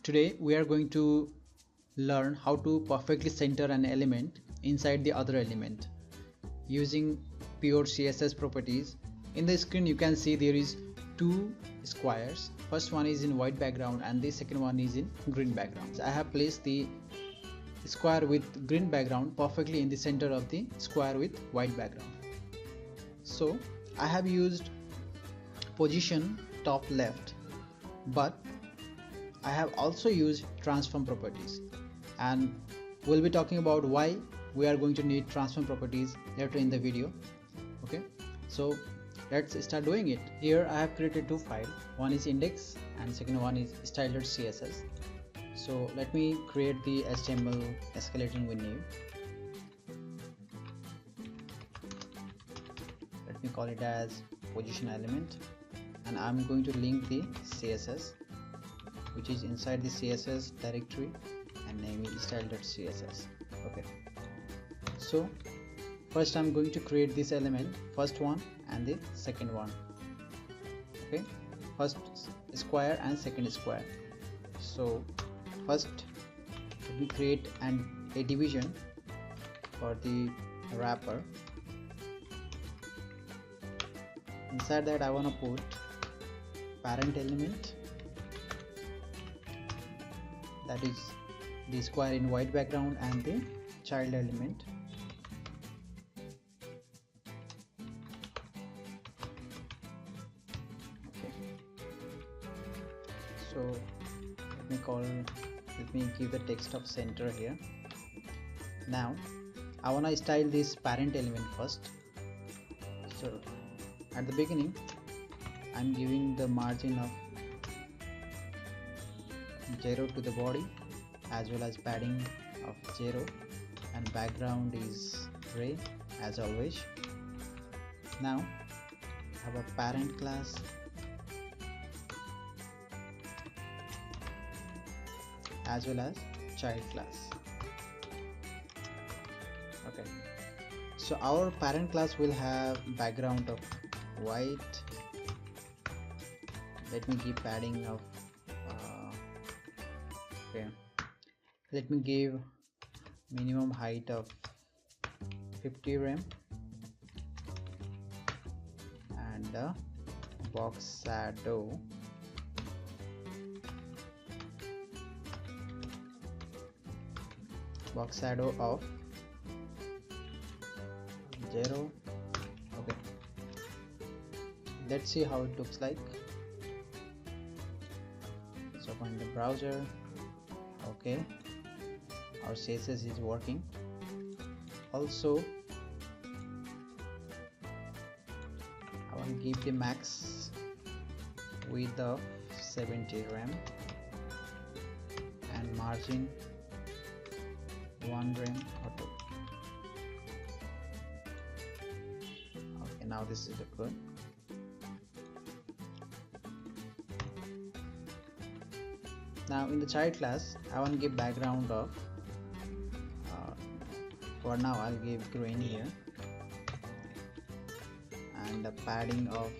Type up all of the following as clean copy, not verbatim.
Today we are going to learn how to perfectly center an element inside the other element using pure CSS properties. In the screen you can see there is two squares. First one is in white background and the second one is in green background. I have placed the square with green background perfectly in the center of the square with white background. So I have used position top left, but I have also used transform properties, and we'll be talking about why we are going to need transform properties later in the video. Okay, so let's start doing it. Here I have created two files, one is index and second one is style.css. So let me create the HTML escalating with new. Let me call it as position element, and I'm going to link the CSS which is inside the CSS directory and name is style.css. Okay, so first I'm going to create this element, first one and the second one. Okay, first square and second square. So first let me create a division for the wrapper. Inside that I want to put parent element, that is the square in white background, and the child element. Okay, so let me give the text of center here. Now I want to style this parent element first. So at the beginning I'm giving the margin of 0 to the body as well as padding of 0, and background is gray as always. Now I have a parent class as well as child class. Okay, so our parent class will have background of white. Let me give padding of okay, let me give minimum height of 50 rem and a box shadow of 0. Okay, let's see how it looks like. So open the browser. Okay, our CSS is working. Also I want to give the max width of 70 rem and margin 1 rem auto. Okay, now this is good. Now in the child class I want to give background of for now I'll give green here and a padding of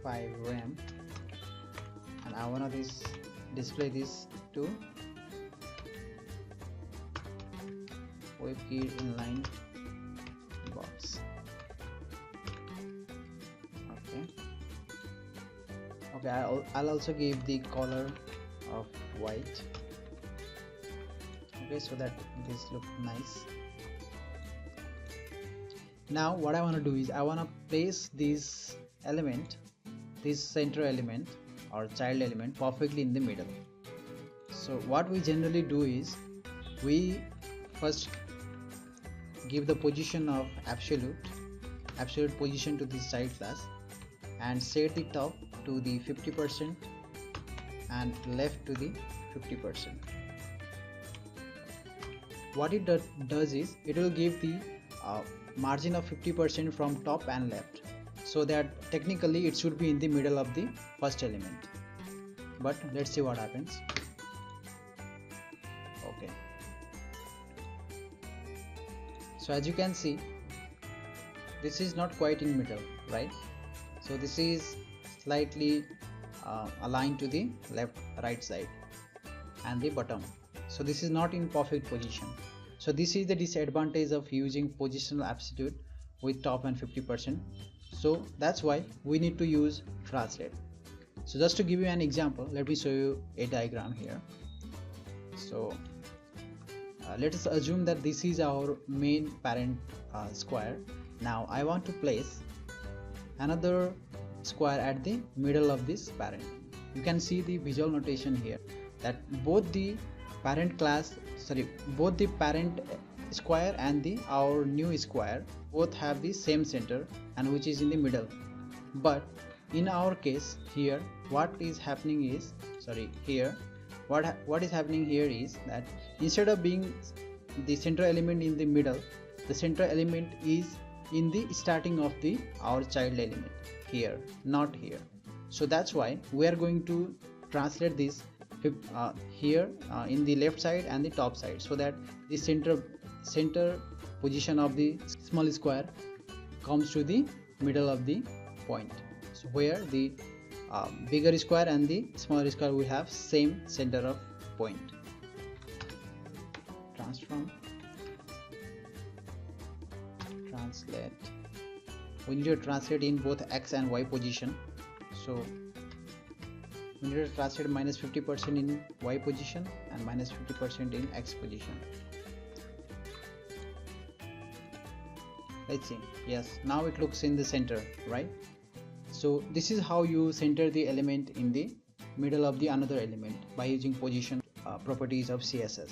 5 rem, and I want to display this to web key inline box. Okay, I'll also give the color of white. Okay, so that this look nice. Now what I want to do is I want to place this element, this center element or child element, perfectly in the middle. So what we generally do is we first give the position of absolute position to this child class and set the top to the 50% and left to the 50%. What it does is it will give the margin of 50% from top and left, so that technically it should be in the middle of the first element. But let's see what happens. Okay, so as you can see this is not quite in middle, right? So this is slightly aligned to the right side. and the bottom. So this is not in perfect position. So this is the disadvantage of using positional absolute with top and 50%. So that's why we need to use translate. So just to give you an example, let me show you a diagram here. So let us assume that this is our main parent square. Now I want to place another square at the middle of this parent. You can see the visual notation here that both the parent square and our new square both have the same center and which is in the middle. But in our case here, what is happening is what is happening here is that instead of being the center element in the middle, the center element is in the starting of our child element here, not here. So that's why we are going to translate this here in the left side and the top side, so that the center position of the small square comes to the middle of the point. So where the bigger square and the smaller square will have same center of point. Transform, translate. We need to translate in both x and y position. So we need to translate minus 50% in y position and minus 50% in x position. Let's see. Yes, now it looks in the center, right? So this is how you center the element in the middle of the another element by using position properties of CSS.